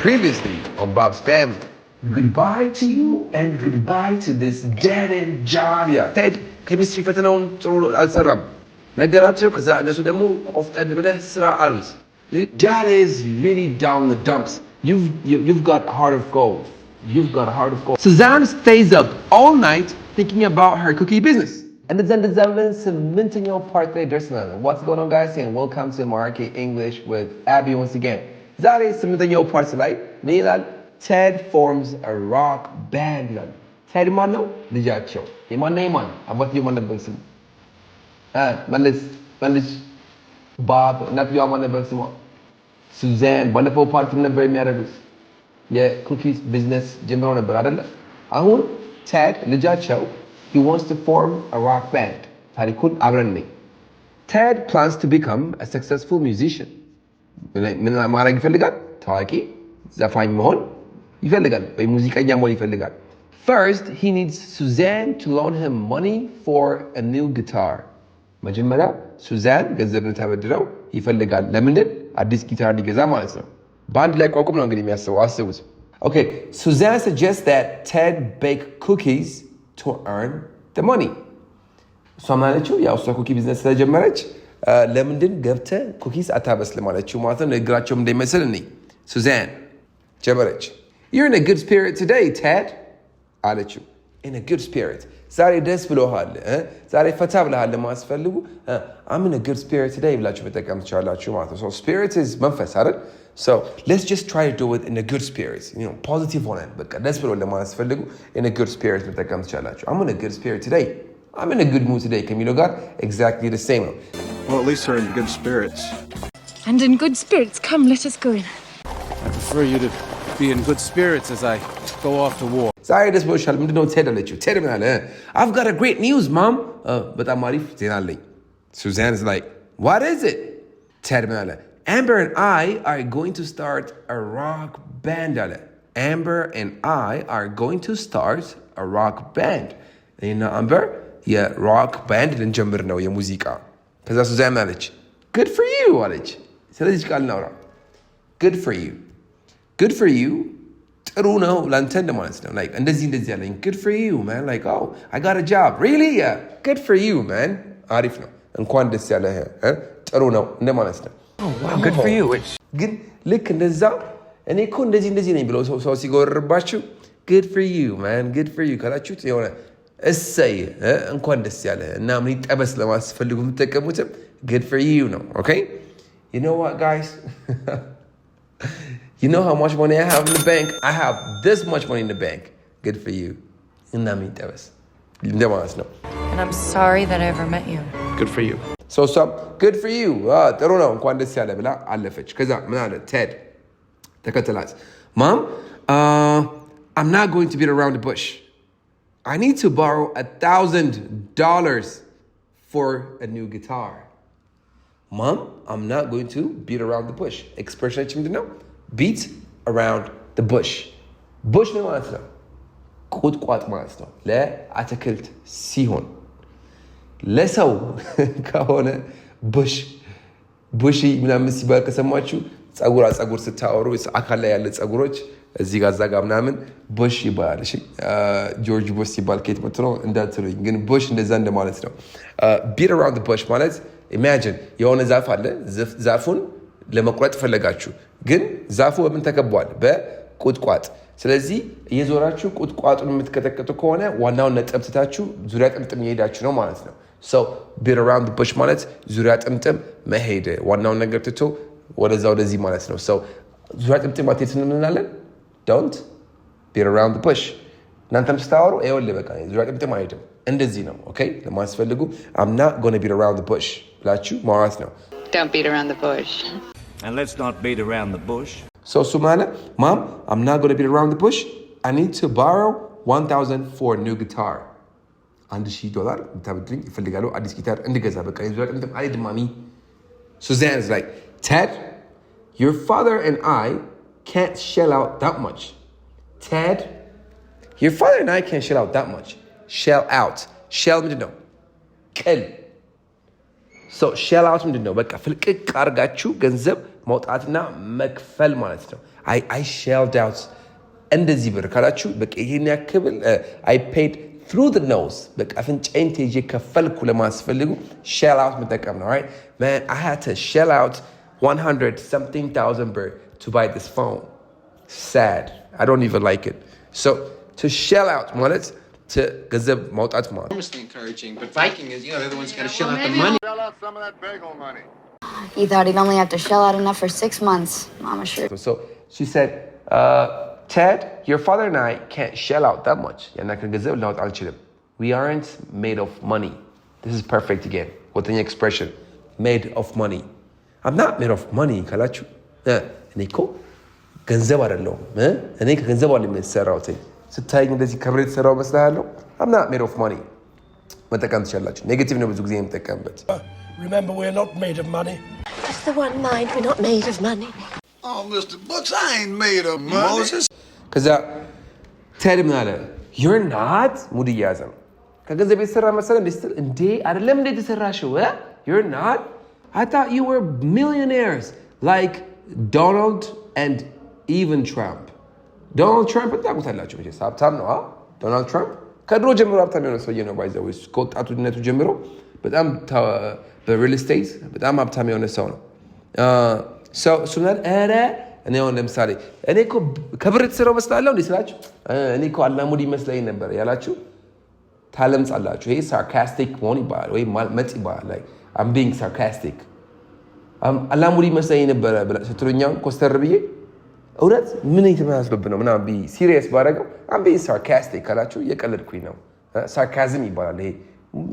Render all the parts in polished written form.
Previously on Bob's Family. Goodbye to you and goodbye to this dead-end job. Yeah, Ted, chemistry ፈተናውን ጥሩ አልሰራም ነገራቸው። ከዛ እነሱ ደግሞ ቆፍጠን ብለህ ስራ አሉት። Dad is really down the dumps. You've got heart of gold. You've got heart of gold. Suzanne stays up all night thinking about her cookie business. And the sentimental part ላይ ደርሰናል. What's going on, guys? And welcome to Marky English with Abby once again. ዛሬ ስምንተኛው ፓርት ላይ ምን ይላል? Ted forms a rock band ይላል። ቴድ ማን ነው? ልጃቸው። የማን አባትየው ማን ነበር ስሙ? መልስ ባብ። እናትየዋ ማን ነበር ስሟ? ሱዛን። ባለፈው ፓርት ነበር የሚያደርጉት የኩኪስ ቢዝነስ ጀምረው ነበር አይደለ? አሁን ቴድ ልጃቸው he wants to form a rock band. ታሪኩን አብረን ነኝ። Ted plans to become a successful musician. ምን ማድረግ ይፈልጋል? ታዋቂ ዘፋኝ መሆን ይፈልጋል ወይ ሙዚቀኛ መሆን ይፈልጋል። First, he needs Suzanne to loan him money for a new guitar. መጀመሪያ ሱዛን ገንዘብ ልታበድረው ይፈልጋል። ለምንድን? አዲስ ጊታር እንዲገዛ ማለት ነው። ባንድ ላይ ቋቁም ነው እንግዲህ የሚያስበው አስቡት። Okay, Suzanne suggests that Ted bake cookies to earn the money. እሷ ማለችው ያው እሷ ኩኪ ቢዝነስ ስለጀመረች ለምንድን ገብተህ ኩኪስ አታበስልም አለችው ማለት ነው። ንግግራቸው እንደሚመስል እኔ ሱዛን ጀመረች። You're in a good spirit today, Ted አለችው። In a good spirit ዛሬ ደስ ብሎሃል፣ ዛሬ ፈታ ብለሃል ለማስፈልጉ I'm in a good spirit today ብላችሁ መጠቀም ትችላላችሁ ማለት ነው። So spirit is መንፈስ አይደል? So let's just try to do it in a good spirit. Positive ሆነን በቃ ደስ ብሎ ለማስፈልጉ in a good spirit መጠቀም ትችላላችሁ። I'm in a good spirit today. I'm in a good mood today ከሚለው ጋር exactly the same ነው። Well, at least they're in good spirits. And in good spirits, come, let us go in. I prefer you to be in good spirits as I go off to war. ዛሬ ደስ ብሎሻል? ምንድነው ቴድ አለችው። ቴድ ምን አለ? I've got a great news, Mom. በጣም አሪፍ ዜና አለኝ። Suzanne is like, what is it? ቴድ ምን አለ? Amber and I are going to start a rock band አለ። Amber and I are going to start a rock band. እኔና አምበር የሮክ ባንድ ልንጀምር ነው የሙዚቃ። ከዛ ሱዛን አለች good for you አለች። ስለዚህ ቃል እናውራ። good for you ጥሩ ነው ላንተ እንደማለት ነው። like እንደዚህ ያለኝ good for you man, like oh I got a job really, yeah good for you man አሪፍ ነው እንኳን ደስ ያለህ ጥሩ ነው እንደማለት ነው። oh wow good for you ግን ልክ እንደዛ እኔ እኮ እንደዚህ ነኝ ብለው ሰው ሲጎርርባችሁ good for you man good for you ካላችሁት የሆነ እሰይ እንኳን ደስ ያለህ እና ምን ይጠበስ ለማስፈልጉ የምትጠቀሙትም good for you ነው። okay you know what guys you know how much money I have in the bank? I have this much money in the bank. Good for you. እና ምን ይጠበስ እንደማለት ነው። And I'm sorry that I ever met you. Good for you. So good for you. ጥሩ ነው እንኳን ደስ ያለ ብላ አለፈች። ከዛ ምን አለ ቴድ ተከተላት። Mom, I'm not going to beat around the bush. I need to borrow $1,000 for a new guitar. Mom, I'm not going to beat around the bush. Expression ምንድን ነው? beat around the bush. bush ነው ማለት ነው ቁጥቋጥ ማለት ነው ለአትክልት ሲሆን ለሰው ከሆነ bush ምናምን ሲባል ከሰማችሁ ጸጉር ስታወሩ አካል ላይ ያለ ጸጉሮች እዚህ ጋር ዛጋ ምናምን bush ይባላል። እሺ ጆርጅ ቡሽ ሲባል ከየት መጥቶ ነው እንዳትሉኝ፣ ግን bush እንደዛ እንደማለት ነው። beat around the bush ማለት imagine የሆነ ዛፍ አለ። ዛፉን ለመቁረጥ ፈለጋችሁ፣ ግን ዛፉ በምን ተከቧል? በቁጥቋጥ። ስለዚህ እየዞራችሁ ቁጥቋጡን የምትከተከቱ ከሆነ ዋናውን ነጥብ ትታችሁ ዙሪያ ጥምጥም እየሄዳችሁ ነው ማለት ነው። so beat around the bush ማለት ዙሪያ ጥምጥም መሄድ፣ ዋናውን ነገር ትቶ ወደዚህ ማለት ነው። so ዙሪያ ጥምጥም ማለት እንላለን don't beat around the bush። እናንተም ስታወሩ ይኸውልህ በቃ ዙሪያ ጥምጥም አይሄድም እንደዚህ ነው። ኦኬ ለማስፈልጉ I'm not going to beat around the bush ብላችሁ ማውራት ነው። Don't beat around the bush. And let's not beat around the bush. So Sumana, Mom, I'm not going to beat around the bush. I need to borrow $1,000 for a new guitar. $1,000 ብታበድሪኝ ይፈልጋሉ አዲስ ጊታር እንድገዛ። በቃ ዙሪያ ጥምጥም አይሄድም ማሚ። Suzanne is like, Ted, your father and I can't shell out that much. Ted, your father and I can't shell out that much. Shell out. Shell ምንድን ነው? ቅል። So shell out ምንድን ነው? በቃ ፍልቅቅ አድርጋችሁ ገንዘብ መውጣትና መክፈል ማለት ነው። I shelled out እንደዚህ ብር ካላችሁ በቃ ይሄን ያክብል I paid through the nose በቃ አፍንጫዬን ተይዤ ከፈልኩ ለማስፈልጉ shell out መጠቀም ነው. Right? Man, I had to shell out 100,000 birr to buy this phone. Sad. I don't even like it. So to shell out ማለት ገንዘብ ማውጣት ማለት Honestly encouraging, but Viking is, they're the ones got to shell out the money. Shell out some of that bagel money. He thought he'd only have to shell out enough for 6 months. Mama sure. So she said, Ted, your father and I can't shell out that much. We aren't made of money. This is perfect again. With the expression, made of money. I'm not made of money, Kalachu. Nico, Ganzabarello, and Nick Ganzabali miss Sarauti. So taking this coverage Sarabasalo, I'm not made of money. But I can't shell out. Negative news exam the campus. Remember, we're not made of money. That's the one mind, we're not made of money. Oh, Mr. Books, I ain't made of money. Moses. Because Ted Mnala, you're not Mudiyazam. Because the Sarah Masala Mr. and day at a limited Sarashu, you're not? I thought you were millionaires like Donald and even Trump. Donald Trump, but that was a lot of just Donald Trump. Kadro General Tamino, so by the way, Scott Atunetu General, but I'm the real estate, but I'm up Tammy on the song. So that era, and they on them sorry. And they could cover it zero was alone, this latch. And they call Lamudi Meslay number, Yalachu. Talents a lot. Hey, sarcastic money bar, way Metsi bar, like I'm being sarcastic. Alamudi Meslay number, but Saturnian, Costa Rica. Oh, that's many times I'm be serious, but I'm being sarcastic, Kalachu, ye colored queen. Sarcasm bar,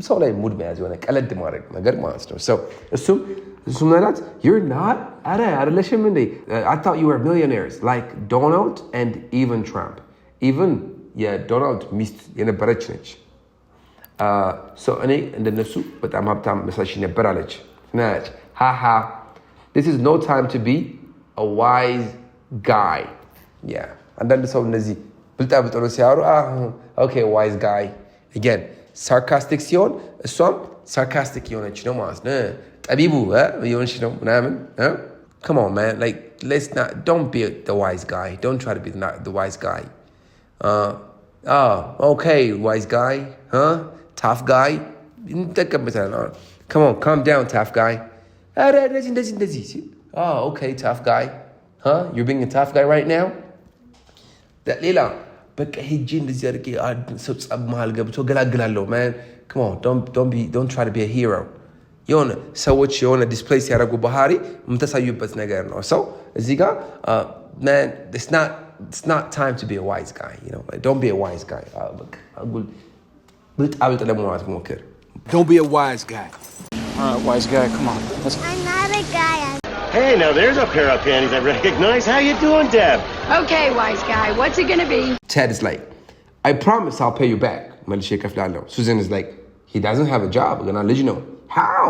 so like mood as when I colored the mark, my good monster. So assume that you're not I thought you were millionaires like Donald and even Trump. Even Donald missed in a barrage. So and then the soup, but I'm up time message in a barrage. Haha. This is no time to be a wise guy. Yeah. And then the so nazi built up okay, wise guy. Again, sarcastic ሲሆን እሷም sarcastic የሆነች ነው ማለት ነው ጠቢቡ የሆነች ነው ምናምን come on man like don't be the wise guy, don't try to be the wise guy. Okay, wise guy, tough guy, come on, calm down, tough guy. Okay, tough guy, you're being a tough guy right now. That ሌላ በቃ ሄጄ እንደዚህ አድርጌ ሰው ጸብ መሃል ገብቶ ገላግላለሁ man. Come on, don't try to be a hero. የሆነ ሰዎች የሆነ ዲስፕሌይ ሲያደርጉ ባህሪ የምታሳዩበት ነገር ነው። So እዚህ ጋር man, it's not time to be a wise guy, like, don't be a wise guy. Don't be a wise guy. All right, wise guy, come on. I'm not a guy. Hey, now there's a pair of panties I recognize. How you doing, Deb? Okay, wise guy, what's it gonna be? Ted is like, I promise I'll pay you back. Susan is like, he doesn't have a job. I'm gonna let you know. How?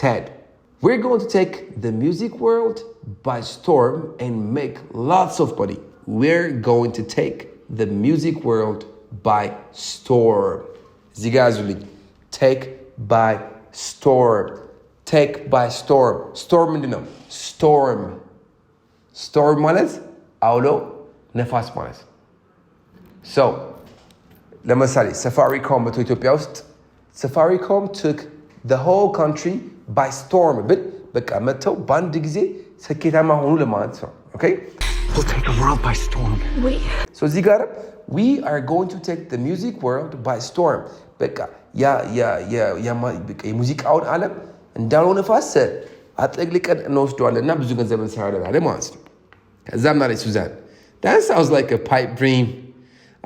Ted, we're going to take the music world by storm and make lots of money. We're going to take the music world by storm. Zigazuli, take by storm. Take by storm. Storm ምንድን ነው? Storm ማለት አውሎ ነፋስ ማለት። So ለምሳሌ Safaricom በቶ ኢትዮጵያ ውስጥ Safaricom took the whole country by storm ብል በቃ መተው በአንድ ጊዜ ስኬታማ ሆኑ ለማለት ነው። Okay? We'll take the world by storm. So እዚህ ጋር we are going to take the music world by storm. በቃ የሙዚቃውን ዓለም እንዳልሆነ ፋሰ አጥለቅልቀን እንወስደዋለን እና ብዙ ገንዘብ እንሰራለን አለ ማለት ነው። ከዛም ማለት ሱዛን that sounds like a pipe dream.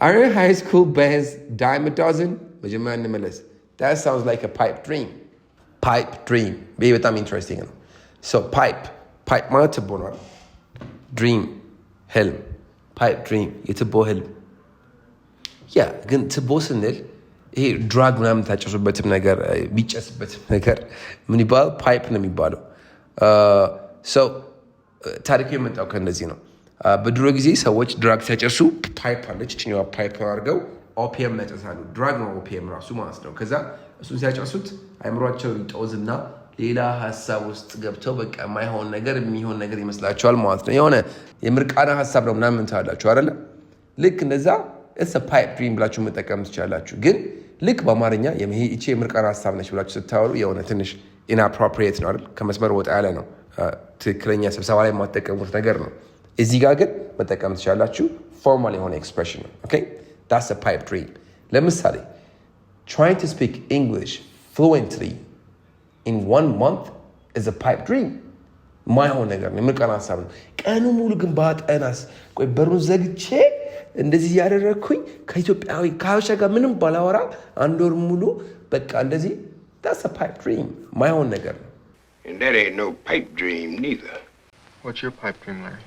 Our high school bands dime a dozen. መጀመሪያ እንመለስ. That sounds like a pipe dream. Pipe dream. በጣም ኢንትረስቲንግ ነው። So pipe ማለት ትቦ ነው። Dream ህልም። Pipe dream የትቦ ህልም። ግን ትቦ ስንል ይሄ ድራግ ምናምን ታጨሱበትም ነገር ቢጨስበትም ነገር ምን ይባላል? ፓይፕ ነው የሚባለው። ሰው ታሪክ የመጣው ከእንደዚህ ነው። በድሮ ጊዜ ሰዎች ድራግ ሲያጨሱ ፓይፕ አለች፣ ችኛዋ ፓይፕ አድርገው ኦፒየም ያጨሳሉ። ድራግ ነው ኦፒየም ራሱ ማለት ነው። ከዛ እሱን ሲያጨሱት አይምሯቸው ይጠወዝና ሌላ ሐሳብ ውስጥ ገብተው በቃ የማይሆን ነገር የሚሆን ነገር ይመስላችኋል ማለት ነው። የሆነ የምርቃና ሐሳብ ነው ምናምን ታላችሁ አይደለ? ልክ እንደዛ it's a pipe dream ብላችሁ መጠቀም ትችላላችሁ። ግን ልክ በአማርኛ እቺ የምርቃና ሐሳብ ነች ብላችሁ ስታወሩ የሆነ ትንሽ inappropriate ነው አይደል? ከመስመር ወጣ ያለ ነው። ትክክለኛ ስብሰባ ላይ የማትጠቀሙት ነገር ነው። እዚህ ጋር ግን መጠቀም ትችላላችሁ። ፎርማል የሆነ ኤክስፕሬሽን ነው። ኦኬ that's a pipe dream። ለምሳሌ trying to speak English fluently in 1 month is a pipe dream። ማይሆን ነገር ነው። የምርቃና ሐሳብ ነው። ቀኑ ሙሉ ግን ባጠናስ ቆይ በሩን ዘግቼ እንደዚህ ያደረኩኝ ከኢትዮጵያዊ ከሀበሻ ጋር ምንም ባላወራ 1 ወር ሙሉ በቃ እንደዚህ that's a pipe dream። ማይሆን ነገር ነው። And that ain't no pipe dream neither. What's your pipe dream, Larry?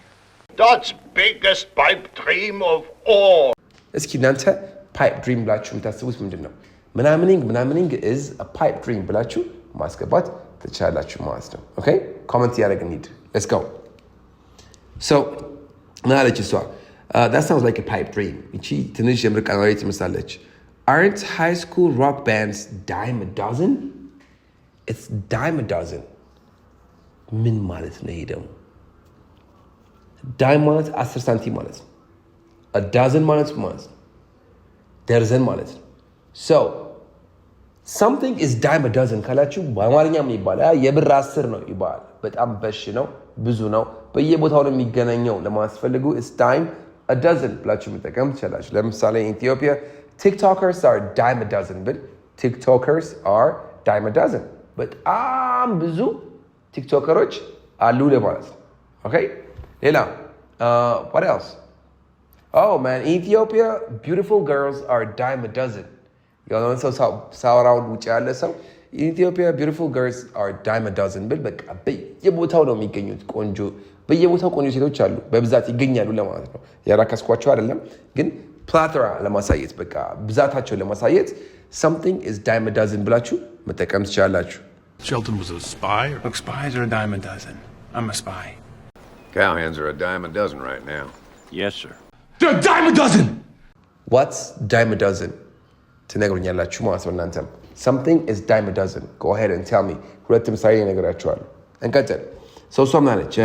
That's biggest pipe dream of all. እስኪ እናንተ pipe dream ብላችሁ የምታስቡት ምንድን ነው? ምናምኒንግ is a pipe dream ብላችሁ ማስገባት ትችላላችሁ ማለት ነው። ኦኬ ኮሜንት ያደርግን ሂድ let's go so ናለች እሷ that sounds like a pipe dream እቺ ትንሽ የምርቃና ወሬ ትመስላለች። aren't high school rock bands dime a dozen? it's dime a dozen ምን ማለት ነው? ይሄ ደግሞ ዳይም ማለት 10 ሳንቲም ማለት ነው። a dozen ማለት ደርዘን ማለት ነው። so something is dime a dozen ካላችሁ በአማርኛም ይባላል የብር 10 ነው ይባላል። በጣም በሽ ነው፣ ብዙ ነው፣ በየቦታው ነው የሚገናኘው ለማስፈልጉ it's dime a dozen ብላችሁ መጠቀም ትችላላችሁ። ለምሳሌ ኢትዮጵያ tiktokers are dime a dozen ብል tiktokers are dime a dozen በጣም ብዙ ቲክቶከሮች አሉ ለማለት ነው። ኦኬ ሌላ what else? oh man Ethiopia beautiful girls are dime a dozen የሆነ ሰው ሳውራውን ውጭ ያለ ሰው ኢትዮጵያ beautiful girls are dime a dozen ብል በቃ በየቦታው ነው የሚገኙት ቆንጆ በየቦታው ቆንጆ ሴቶች አሉ በብዛት ይገኛሉ ለማለት ነው። ያራካስኳቸው አይደለም ግን plethora ለማሳየት በቃ ብዛታቸውን ለማሳየት something is dime a dozen ብላችሁ መጠቀም ትችላላችሁ። Shelton was a spy? Look, spies are a dime a dozen. I'm a spy. Cowhands are a dime a dozen right now. Yes, sir. They're a dime a dozen! what's dime a dozen ትነግሩኛላችሁ ማለት ነው እናንተም something is dime a dozen go ahead and tell me ሁለት ምሳሌ እነግራችኋለሁ። እንቀጥል ሰው እሷም አለች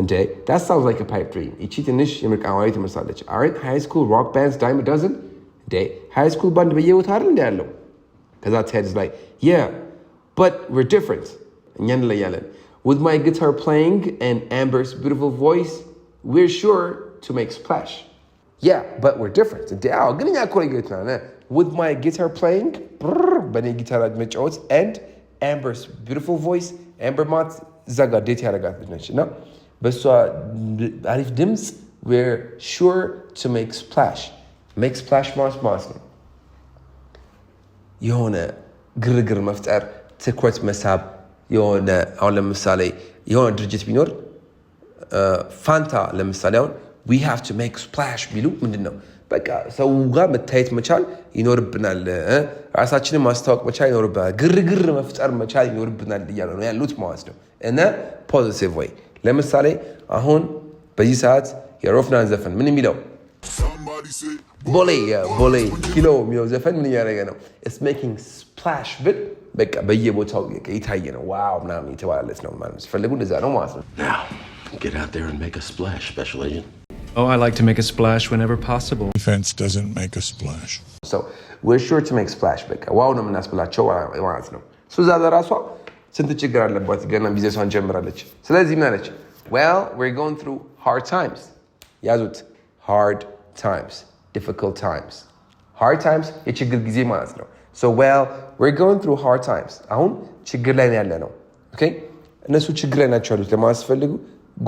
እንዴ that sounds like a pipe dream እቺ ትንሽ የምርቃና ወሬ ትመስላለች። aren't high school rock bands dime a dozen? እንዴ high school band በየቦታው አይደል እንደ ያለው? ከዛ Ted is like yeah but we're different እኛ እንለያለን with my guitar playing and Amber's beautiful voice we're sure to make splash yeah but we're different እንዴ አዎ ግን እኛ እኮ ለየት ነን with my guitar playing በኔ ጊታር መጫወት and Amber's beautiful voice Amber ማት ዘጋ ዴት ያደርጋት ነች እና በሷ አሪፍ ድምፅ we're sure to make splash ማለት ነው የሆነ ግርግር መፍጠር ትኩረት መሳብ የሆነ አሁን ለምሳሌ የሆነ ድርጅት ቢኖር ፋንታ ለምሳሌ አሁን we have to make splash ቢሉ ምንድነው በቃ ሰው ጋር መታየት መቻል ይኖርብናል ራሳችንን ማስተዋወቅ መቻል ይኖርብናል ግርግር መፍጠር መቻል ይኖርብናል እያሉ ነው ያሉት ማለት ነው እና ፖዚቲቭ ወይ ለምሳሌ አሁን በዚህ ሰዓት የሮፍናን ዘፈን ምን የሚለው ቦሌ ኪሎ የሚለው ዘፈን ምን እያደረገ ነው it's making splash ብል በቃ በየቦታው የታየ ነው ዋው ምናምን የተባለለት ነው ማለት ነው ሲፈልጉ እንደዛ ነው ማለት ነው Now, get out there and make a splash, Special Agent. Oh, I like to make a splash whenever possible. Defense doesn't make a splash. so we're sure to make splash በቃ ዋው ነው የምናስብላቸው ማለት ነው ሱዛ ለራሷ ስንት ችግር አለባት ገና ቢዝነሷን ጀምራለች ስለዚህ ምን አለች well we're going through hard times ያዙት hard times difficult times የችግር ጊዜ ማለት ነው so well we're going through hard times አሁን ችግር ላይ ያለ ነው ኦኬ እነሱ ችግር ላይ ናቸው ያሉት ለማስፈልጉ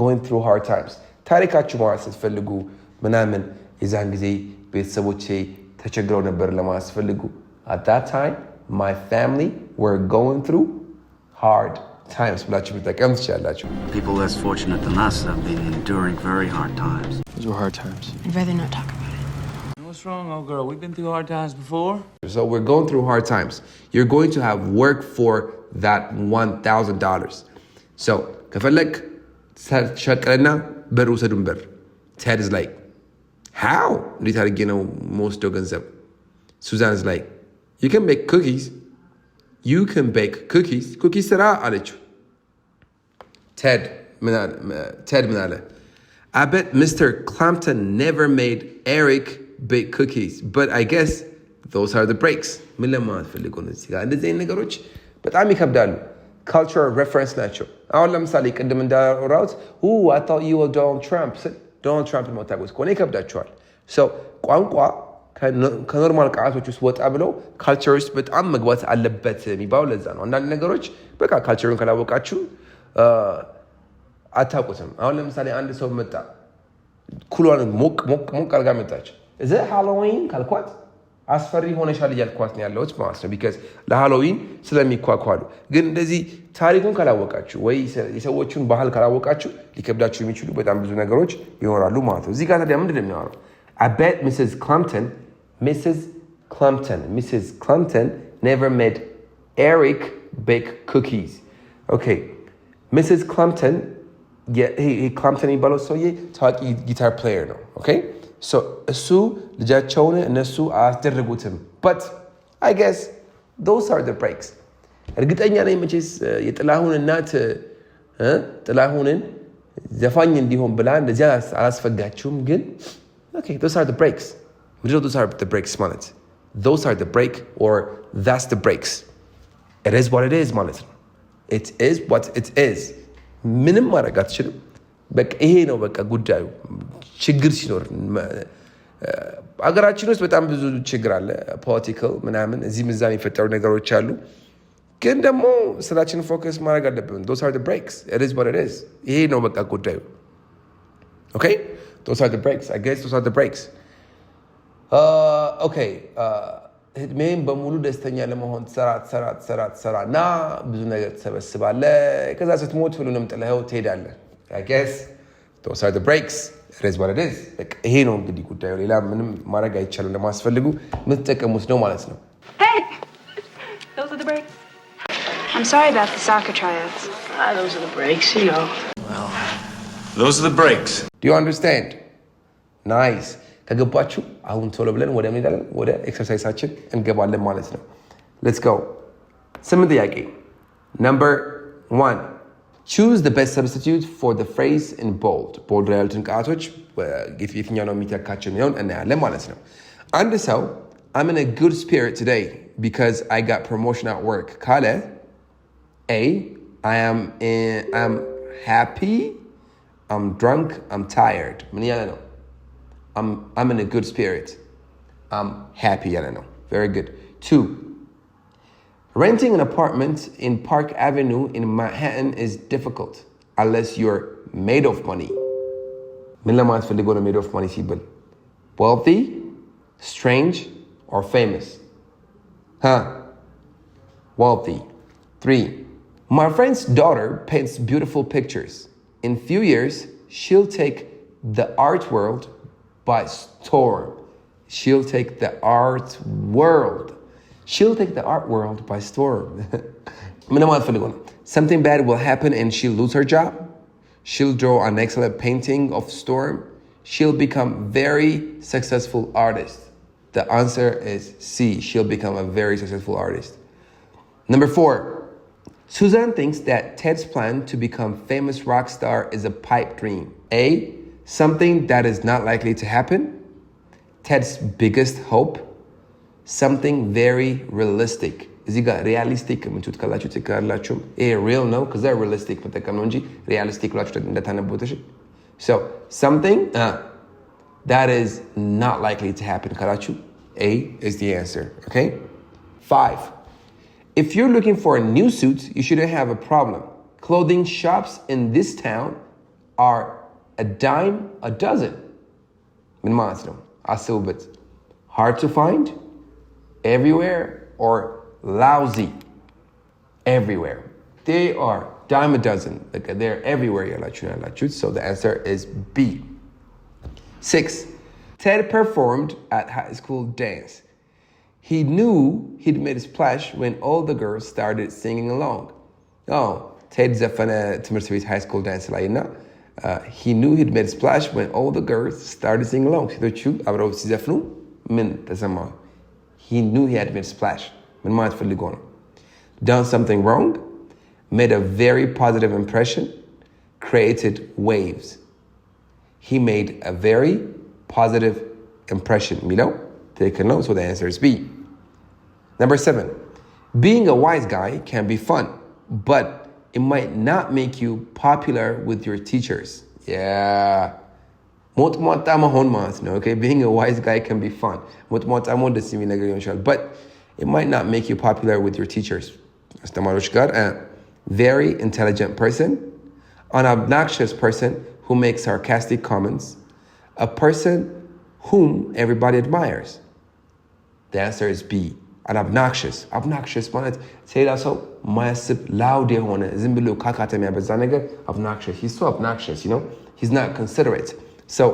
going through hard times ታሪካችሁ ማለት ስትፈልጉ ምናምን የዛን ጊዜ ቤተሰቦቼ ተቸግረው ነበር ለማስፈልጉ at that time my family were going through hard times ብላችሁ መጠቀም ትችላላችሁ People less fortunate than us have been enduring very hard times. Those were hard times. I'd rather not talk about it. What's wrong, old girl? We've been through hard times before. so we're going through hard times you're going to have work for that $1,000 so ከፈለክ ሸቀልና ብር ውሰዱን ብር Ted is like how እንዴት አድርጌ ነው መወስደው ገንዘብ Susan is like you can make cookies you can bake cookies. Cookies ስራ አለችው። ቴድ ምን አለ? I bet Mr. Clampton never made Eric bake cookies, but I guess those are the breaks. ምን ለማለት ፈልጎ ነው እዚህ ጋር? እንደዚህ አይነት ነገሮች በጣም ይከብዳሉ። cultural reference ናቸው። አሁን ለምሳሌ ቅድም እንዳወራሁት I thought you were Donald Trump. ዶናልድ ትራምፕ የማታውቁት ከሆነ ይከብዳቸዋል። ቋንቋ ከኖርማል ቃላቶች ውስጥ ወጣ ብለው ካልቸር ውስጥ በጣም መግባት አለበት የሚባለው ለዛ ነው። አንዳንድ ነገሮች በቃ ካልቸሩን ካላወቃችሁ አታውቁትም። አሁን ለምሳሌ አንድ ሰው መጣ፣ ኩሏን ሞቅ አድርጋ መጣች። እዚ ሃሎዊን ካልኳት አስፈሪ ሆነሻል እያልኳት ነው ያለሁት ማለት ነው። ቢካዝ ለሃሎዊን ስለሚኳኳሉ። ግን እንደዚህ ታሪኩን ካላወቃችሁ ወይ የሰዎቹን ባህል ካላወቃችሁ ሊከብዳችሁ የሚችሉ በጣም ብዙ ነገሮች ይኖራሉ ማለት ነው። እዚህ ጋር ታዲያ ምንድን ነው የሚያወራው? I bet Mrs. Clumpton never made Eric bake cookies. Okay, Mrs. Clumpton, Clumpton የሚባለው ሰውዬ ታዋቂ ጊታር ፕሌየር ነው። Okay, so እሱ ልጃቸውን እነሱ አያስደርጉትም። But I guess those are the breaks. እርግጠኛ ነኝ መቼስ የጥላሁን እናት ጥላሁንን ዘፋኝ እንዲሆን ብላ እንደዚያ አላስፈጋችሁም። ግን okay, those are the breaks. Those are the breaks ማለት those are the break or that's the breaks. It is what it is ማለት ነው። It is what it is. ምንም ማድረግ አትችልም። በቃ ይሄ ነው በቃ ጉዳዩ። ችግር ሲኖር አገራችን ውስጥ በጣም ብዙ ችግር አለ። ፖለቲካል ምናምን እዚህ ምዛ የሚፈጠሩ ነገሮች አሉ። ግን ደግሞ ስራችንን ፎከስ ማድረግ አለብን። those are the breaks. It is what it is. ይሄ ነው በቃ ጉዳዩ። Okay? Those are the breaks. I guess those are the breaks. Okay. እድሜን በሙሉ ደስተኛ ለመሆን ትሰራ እና ብዙ ነገር ትሰበስባለህ። ከዛ ስትሞት ሁሉንም ጥለኸው ትሄዳለህ። I guess those are the breaks. It is what it is. ይሄ ነው እንግዲህ ጉዳዩ። ሌላ ምንም ማድረግ አይቻልም። ለማስፈልጉ የምትጠቀሙት ነው ማለት ነው። Hey! Those are the breaks. I'm sorry about the soccer tryouts. Those are the breaks, you know. Well, those are the breaks. Do you understand? Nice. ከገባችሁ አሁን ቶሎ ብለን ወደ ኤክሰርሳይሳችን እንገባለን ማለት ነው። Let's go. ስምንት ጥያቄ. Number 1. Choose the best substitute for the phrase in bold. bold ላይ ያሉትን ቃላቶች የትኛው ነው የሚተካቸው የሚለውን እናያለን ማለት ነው። አንድ ሰው I'm in a good spirit today because I got promotion at work ካለ A. I'm happy, I'm drunk, I'm tired. ምን ያለ ነው? I'm in a good spirit. I'm happy ያለ ነው። Very good. 2. Renting an apartment in Park Avenue in Manhattan is difficult unless you're made of money. ምን ለማለት ፈልጎ ነው made of money ሲባል? Wealthy, strange, or famous? Wealthy. 3. My friend's daughter paints beautiful pictures. In few years, she'll take the art world by storm. She'll take the art world by storm. Something bad will happen and she'll lose her job. She'll draw an excellent painting of storm. She'll become very successful artist. The answer is C. She'll become a very successful artist. Number 4. Suzanne thinks that Ted's plan to become famous rock star is a pipe dream. A. Something that is not likely to happen. Ted's biggest hope. Something very realistic. እዚህ ጋር ሪያሊስቲክ የምትሉት ካላችሁ ትክክላላችሁ። ይሄ ሪል ነው ከዛ ሪያሊስቲክ መጠቀም ነው እንጂ ሪያሊስቲክ ብላችሁ እንደታነቡት። So something that is not likely to happen ካላችሁ A is the answer. Okay? 5. If you're looking for a new suit, you shouldn't have a problem. Clothing shops in this town are a dime a dozen. ምን ማለት ነው? አስቡበት። Hard to find, everywhere, or lousy, everywhere. They are dime a dozen. Like they're everywhere. So the answer is B. 6. Ted performed at high school dance. He knew he'd made a splash when all the girls started singing along. Oh, Ted ዘፈነ ትምህርት ቤት high school dance ላይ እና he knew he'd made a splash when all the girls started singing along. ሴቶቹ አብረው ሲዘፍኑ ምን ተሰማው? He knew he had made a splash. ምን ማለት ፈልጎ ነው? done something wrong, made a very positive impression, created waves. He made a very positive impression. Milo, take a note, so the answer is B. Number 7, being a wise guy can be fun, but it might not make you popular with your teachers. Yeah. Okay, being a wise guy can be fun, but it might not make you popular with your teachers. A very intelligent person, an obnoxious person who makes sarcastic comments, a person whom everybody admires. The answer is B. An obnoxious ማለት ሌላ ሰው ማያስብ loud የሆነ ዝም ብሎ ካካታ የሚያበዛ ነገር obnoxious. He's so obnoxious, he's not considerate. So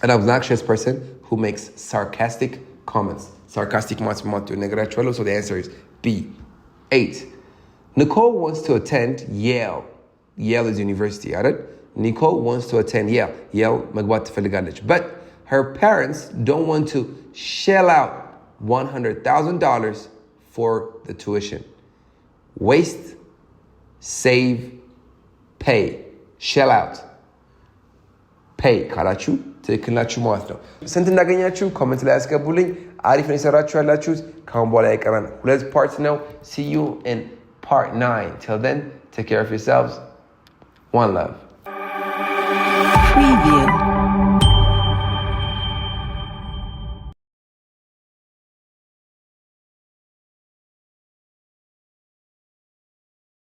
an obnoxious person who makes sarcastic comments. Sarcastic ነገራቸዋለሁ. So the answer is B. 8. Nicole wants to attend Yale. Yale is university, right? Nicole wants to attend Yale. Yale መግባት ትፈልጋለች. But her parents don't want to shell out $100,000 for the tuition. Waste, save, pay. Shell out. Pay ካላችሁ ትክክል ናችሁ ማለት ነው። ስንት እንዳገኛችሁ ኮሜንት ላይ አስገቡልኝ። አሪፍ ነው የሰራችሁ ያላችሁት። ካሁን በኋላ የቀረን 2 parts ነው። See you in part 9. Till then, take care of yourselves. One love. Preview.